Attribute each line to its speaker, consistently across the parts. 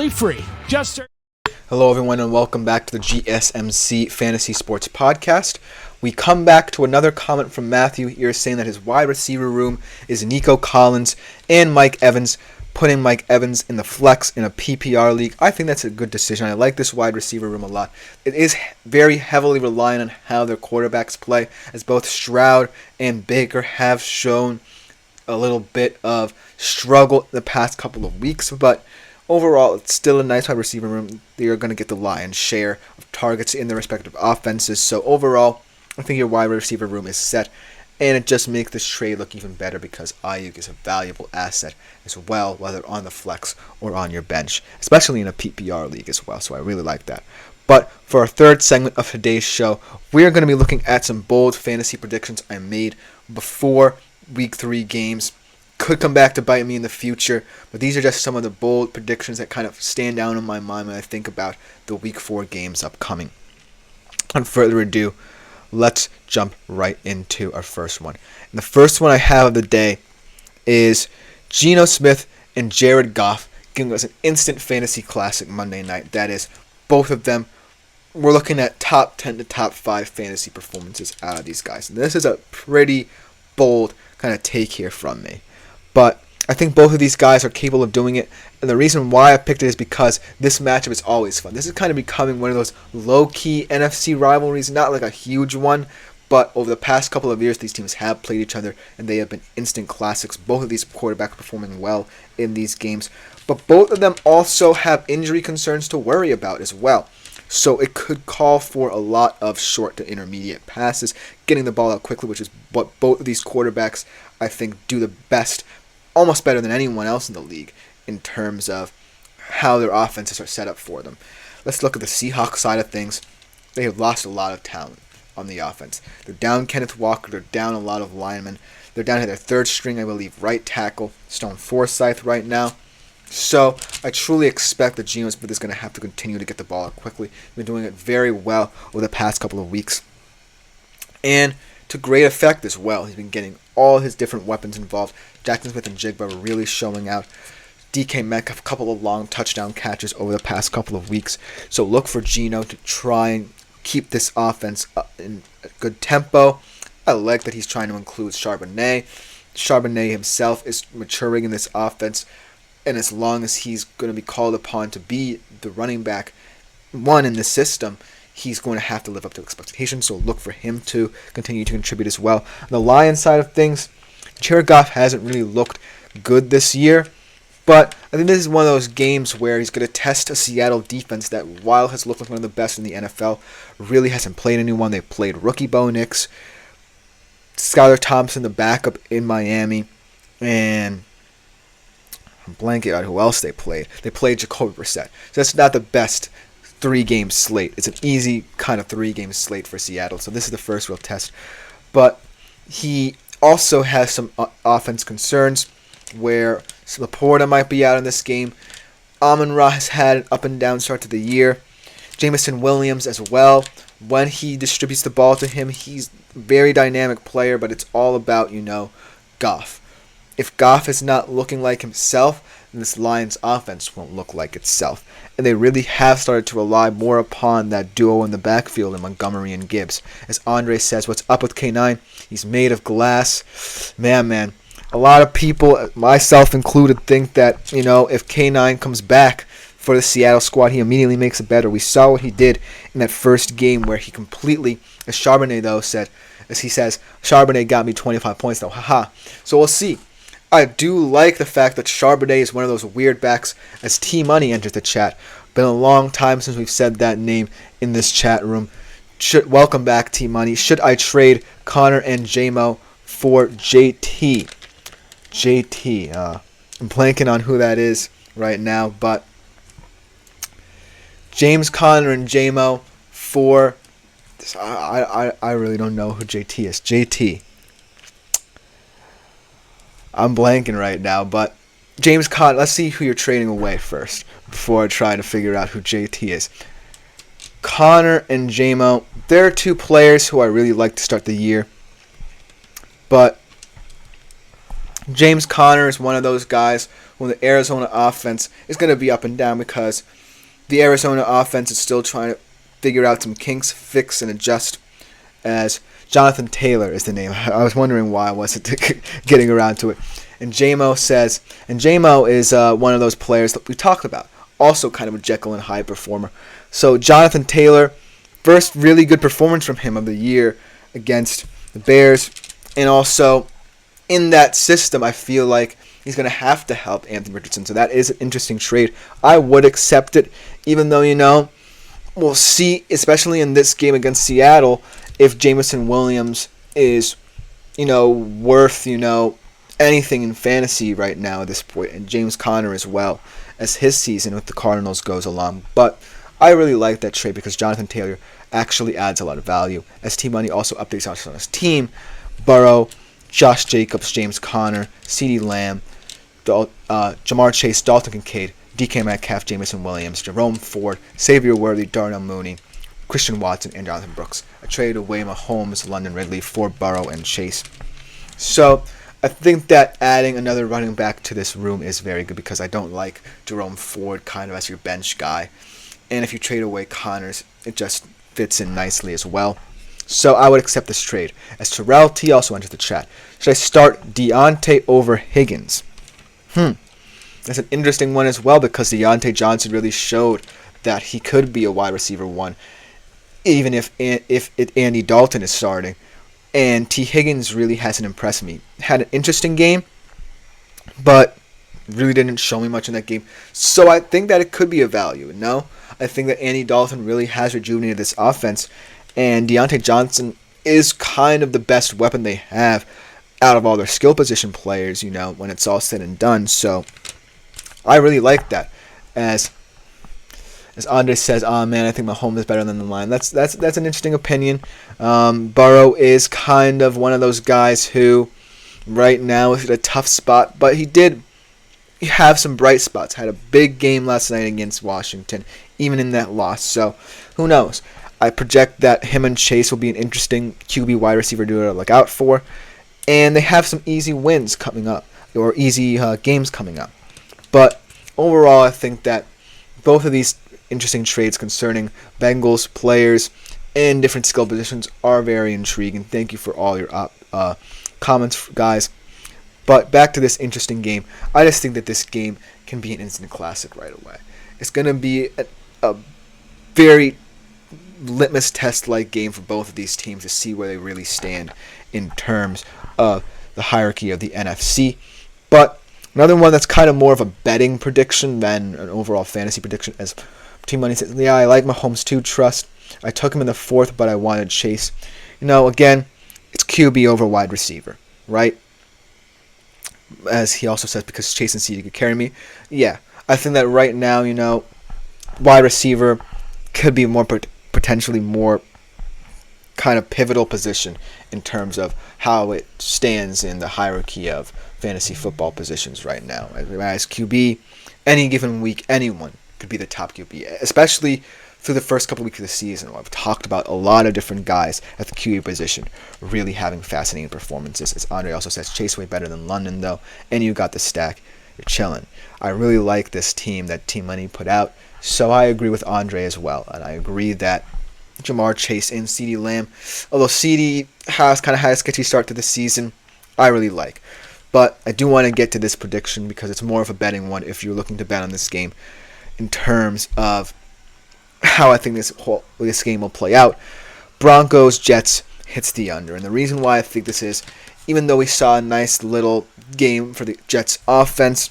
Speaker 1: totally free. Just search.
Speaker 2: Hello, everyone, and welcome back to the GSMC Fantasy Sports Podcast. We come back to another comment from Matthew here saying that his wide receiver room is Nico Collins and Mike Evans, putting Mike Evans in the flex in a PPR league. I think that's a good decision. I like this wide receiver room a lot. It is very heavily reliant on how their quarterbacks play, as both Stroud and Baker have shown a little bit of struggle in the past couple of weeks, but overall, it's still a nice wide receiver room. They are going to get the lion's share of targets in their respective offenses. So overall, I think your wide receiver room is set, and it just makes this trade look even better because Ayuk is a valuable asset as well, whether on the flex or on your bench, especially in a PPR league as well. So I really like that. But for our third segment of today's show, we are going to be looking at some bold fantasy predictions I made before Week 3 games. Could come back to bite me in the future, but these are just some of the bold predictions that kind of stand out in my mind when I think about the Week 4 games upcoming. Without further ado, let's jump right into our first one. And the first one I have of the day is Geno Smith and Jared Goff giving us an instant fantasy classic Monday night. That is, both of them, we're looking at top 10 to top 5 fantasy performances out of these guys. And this is a pretty bold kind of take here from me. But I think both of these guys are capable of doing it. And the reason why I picked it is because this matchup is always fun. This is kind of becoming one of those low-key NFC rivalries, not like a huge one, but over the past couple of years, these teams have played each other, and they have been instant classics. Both of these quarterbacks performing well in these games. But both of them also have injury concerns to worry about as well. So it could call for a lot of short to intermediate passes, getting the ball out quickly, which is what both of these quarterbacks, I think, do the best, almost better than anyone else in the league in terms of how their offenses are set up for them. Let's look at the Seahawks side of things. They have lost a lot of talent on the offense. They're down Kenneth Walker. They're down a lot of linemen. They're down to their third string, I believe, right tackle, Stone Forsythe right now. So I truly expect that Geno Smith is going to have to continue to get the ball out quickly. He's been doing it very well over the past couple of weeks. And to great effect as well. He's been getting all his different weapons involved. Jackson Smith and Jigba are really showing out. DK Metcalf, a couple of long touchdown catches over the past couple of weeks. So look for Geno to try and keep this offense in a good tempo. I like that he's trying to include Charbonnet. Charbonnet himself is maturing in this offense. And as long as he's going to be called upon to be the running back one in the system, he's going to have to live up to expectations. So look for him to continue to contribute as well. On the Lions side of things, Jared Goff hasn't really looked good this year. But I think this is one of those games where he's going to test a Seattle defense that, while has looked like one of the best in the NFL, really hasn't played anyone. They played rookie Bo Nix, Skylar Thompson, the backup in Miami, and I'm blanking out who else they played. They played Jacoby Brissett. So that's not the best 3-game slate. It's an easy kind of 3-game slate for Seattle. So this is the first real test. But he also has some offense concerns where Laporta might be out in this game. Amon-Ra has had an up and down start to the year. Jameson Williams as well. When he distributes the ball to him, he's a very dynamic player, but it's all about, Goff. If Goff is not looking like himself, then this Lions offense won't look like itself. And they really have started to rely more upon that duo in the backfield in Montgomery and Gibbs. As Andre says, what's up with K9? He's made of glass. Man. A lot of people, myself included, think that, if K9 comes back for the Seattle squad, he immediately makes it better. We saw what he did in that first game where he completely, as Charbonnet though said, as he says, Charbonnet got me 25 points though, haha. So we'll see. I do like the fact that Charbonnet is one of those weird backs, as T-Money enters the chat. Been a long time since we've said that name in this chat room. Welcome back, T-Money. Should I trade Connor and JMO for JT? I'm blanking on who that is right now, but James Conner and JMO for... I really don't know who JT is. JT. I'm blanking right now, but James Conner, let's see who you're trading away first before I try to figure out who JT is. Connor and JMO, they're two players who I really like to start the year, but James Conner is one of those guys who the Arizona offense is going to be up and down because the Arizona offense is still trying to figure out some kinks, fix, and adjust. As Jonathan Taylor is the name. I was wondering why I wasn't getting around to it. And JMO is one of those players that we talked about. Also kind of a Jekyll and Hyde performer. So Jonathan Taylor, first really good performance from him of the year against the Bears. And also in that system, I feel like he's going to have to help Anthony Richardson. So that is an interesting trade. I would accept it, even though, we'll see, especially in this game against Seattle, if Jameson Williams is, worth, anything in fantasy right now at this point, and James Conner as well, as his season with the Cardinals goes along. But I really like that trade because Jonathan Taylor actually adds a lot of value. As T-Money also updates us on his team, Burrow, Josh Jacobs, James Conner, CeeDee Lamb, Jamar Chase, Dalton Kincaid, DK Metcalf, Jameson Williams, Jerome Ford, Xavier Worthy, Darnell Mooney, Christian Watson, and Jonathan Brooks. I traded away Mahomes, London Ridley for Burrow and Chase. So I think that adding another running back to this room is very good because I don't like Jerome Ford kind of as your bench guy. And if you trade away Connors, it just fits in nicely as well. So I would accept this trade. As Terrell T also entered the chat. Should I start Deontay over Higgins? That's an interesting one as well because Deontay Johnson really showed that he could be a wide receiver one, even if Andy Dalton is starting. And T. Higgins really hasn't impressed me. Had an interesting game, but really didn't show me much in that game. So I think that it could be a value. No, I think that Andy Dalton really has rejuvenated this offense, and Deontay Johnson is kind of the best weapon they have out of all their skill position players, when it's all said and done. So I really like that. As Andre says, oh man, I think Mahomes is better than the line. That's an interesting opinion. Burrow is kind of one of those guys who right now is at a tough spot, but he did have some bright spots. Had a big game last night against Washington, even in that loss. So who knows? I project that him and Chase will be an interesting QB wide receiver duo to look out for. And they have some easy wins coming up, or easy games coming up. But overall, I think that both of these interesting trades concerning Bengals players in different skill positions are very intriguing. Thank you for all your comments, guys. But back to this interesting game. I just think that this game can be an instant classic right away. It's going to be a very litmus test-like game for both of these teams to see where they really stand in terms of the hierarchy of the NFC. But another one that's kind of more of a betting prediction than an overall fantasy prediction, as Team Money says, yeah, I like Mahomes too, trust. I took him in the fourth, but I wanted Chase. Again, it's QB over wide receiver, right? As he also says, because Chase and CeeDee could carry me. Yeah, I think that right now, wide receiver could be potentially more kind of pivotal position in terms of how it stands in the hierarchy of fantasy football positions right now. As QB, any given week, anyone could be the top QB, especially through the first couple weeks of the season. I've talked about a lot of different guys at the QB position really having fascinating performances. As Andre also says, Chase way better than London, though, and you got the stack. You're chilling. I really like this team that Team Money put out, so I agree with Andre as well, and I agree that Jamar Chase and CeeDee Lamb, although CeeDee has kind of had a sketchy start to the season, I really like. But I do want to get to this prediction because it's more of a betting one if you're looking to bet on this game in terms of how I think this game will play out. Broncos Jets hits the under, and the reason why I think this is, even though we saw a nice little game for the Jets offense,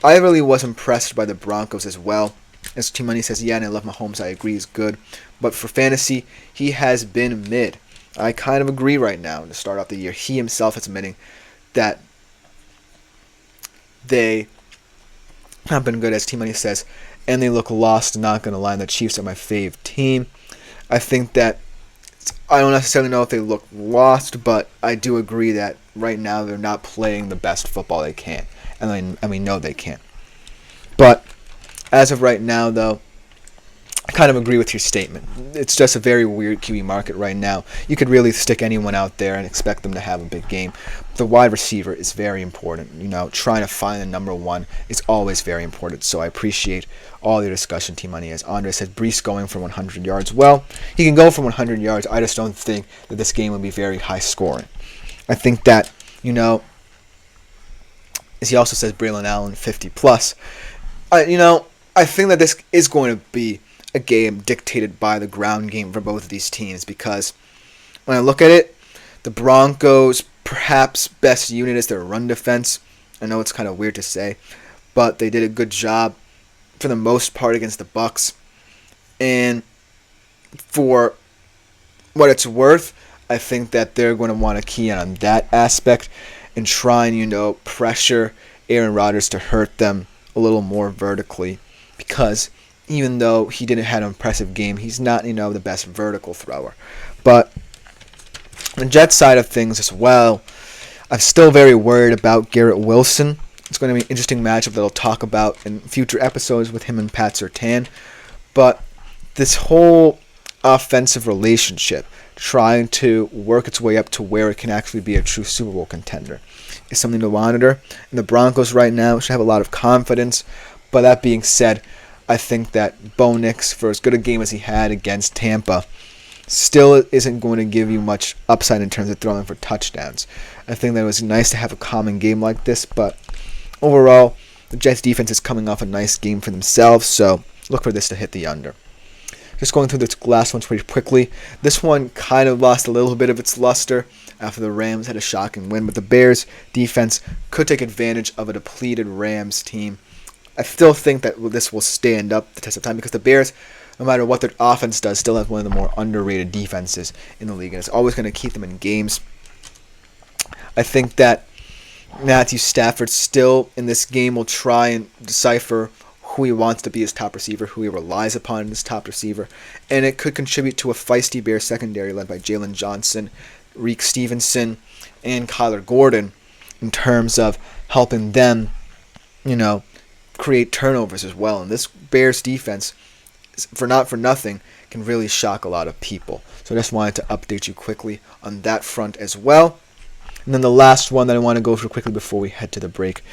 Speaker 2: I really was impressed by the Broncos as well. As Team Money says, yeah, and I love Mahomes, I agree, he's good. But for fantasy, he has been mid. I kind of agree right now to start off the year. He himself is admitting that they have been good, as Team Money says, and they look lost. Not going to lie, the Chiefs are my fave team. I think that, I don't necessarily know if they look lost, but I do agree that right now they're not playing the best football they can. And we know they can't. But as of right now, though, I kind of agree with your statement. It's just a very weird QB market right now. You could really stick anyone out there and expect them to have a big game. The wide receiver is very important. Trying to find the number one is always very important. So I appreciate all your discussion, Team Money. As Andre said, Brees going for 100 yards. Well, he can go for 100 yards. I just don't think that this game will be very high scoring. I think that, as he also says, Braylon Allen 50 plus. I think that this is going to be a game dictated by the ground game for both of these teams, because when I look at it, the Broncos' perhaps best unit is their run defense. I know it's kind of weird to say, but they did a good job for the most part against the Bucs. And for what it's worth, I think that they're going to want to key in on that aspect and try and, pressure Aaron Rodgers to hurt them a little more vertically, because even though he didn't have an impressive game, he's not, the best vertical thrower. But on the Jets side of things as well, I'm still very worried about Garrett Wilson. It's going to be an interesting matchup that I'll talk about in future episodes with him and Pat Surtain. But this whole offensive relationship, trying to work its way up to where it can actually be a true Super Bowl contender, is something to monitor. And the Broncos right now should have a lot of confidence. But that being said, I think that Bo Nix, for as good a game as he had against Tampa, still isn't going to give you much upside in terms of throwing for touchdowns. I think that it was nice to have a common game like this, but overall, the Jets defense is coming off a nice game for themselves, so look for this to hit the under. Just going through the last ones pretty quickly. This one kind of lost a little bit of its luster after the Rams had a shocking win, but the Bears defense could take advantage of a depleted Rams team. I still think that this will stand up the test of time, because the Bears, no matter what their offense does, still have one of the more underrated defenses in the league, and it's always going to keep them in games. I think that Matthew Stafford still in this game will try and decipher who he wants to be his top receiver, who he relies upon as his top receiver, and it could contribute to a feisty Bears secondary led by Jalen Johnson, Reek Stevenson, and Kyler Gordon in terms of helping them, create turnovers as well. And this Bears defense, for nothing, can really shock a lot of people. So I just wanted to update you quickly on that front as well. And then the last one that I want to go through quickly before we head to the break.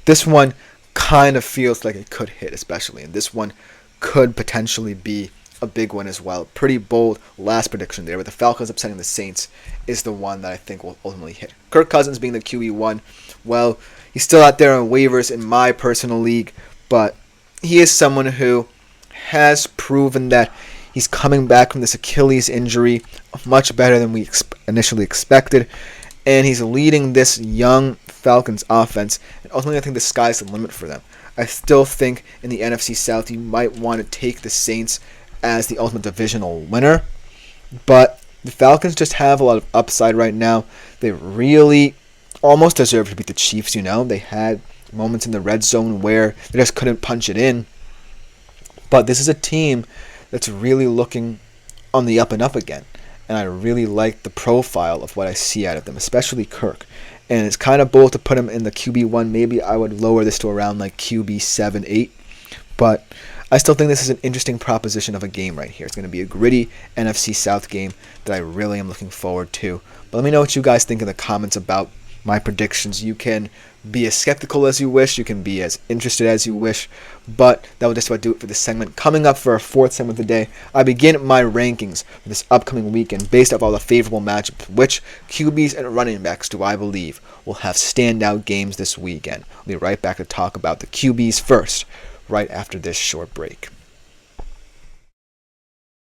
Speaker 2: This one kind of feels like it could hit, especially. And this one could potentially be a big one as well. Pretty bold last prediction there, but the Falcons upsetting the Saints is the one that I think will ultimately hit. Kirk Cousins being the QB1, well, he's still out there on waivers in my personal league, but he is someone who has proven that he's coming back from this Achilles injury much better than we initially expected, and he's leading this young Falcons offense, and ultimately I think the sky's the limit for them. I still think in the NFC South you might want to take the Saints as the ultimate divisional winner, but the Falcons just have a lot of upside right now. They really almost deserve to beat the Chiefs, They had moments in the red zone where they just couldn't punch it in. But this is a team that's really looking on the up and up again. And I really like the profile of what I see out of them, especially Kirk. And it's kind of bold to put him in the QB1. Maybe I would lower this to around like QB7, 8. But I still think this is an interesting proposition of a game right here. It's going to be a gritty NFC South game that I really am looking forward to. But let me know what you guys think in the comments about my predictions. You can be as skeptical as you wish. You can be as interested as you wish. But that will just about do it for this segment. Coming up for our fourth segment of the day, I begin my rankings for this upcoming weekend based off all the favorable matchups. Which QBs and running backs do I believe will have standout games this weekend? I'll be right back to talk about the QBs first, right after this short break.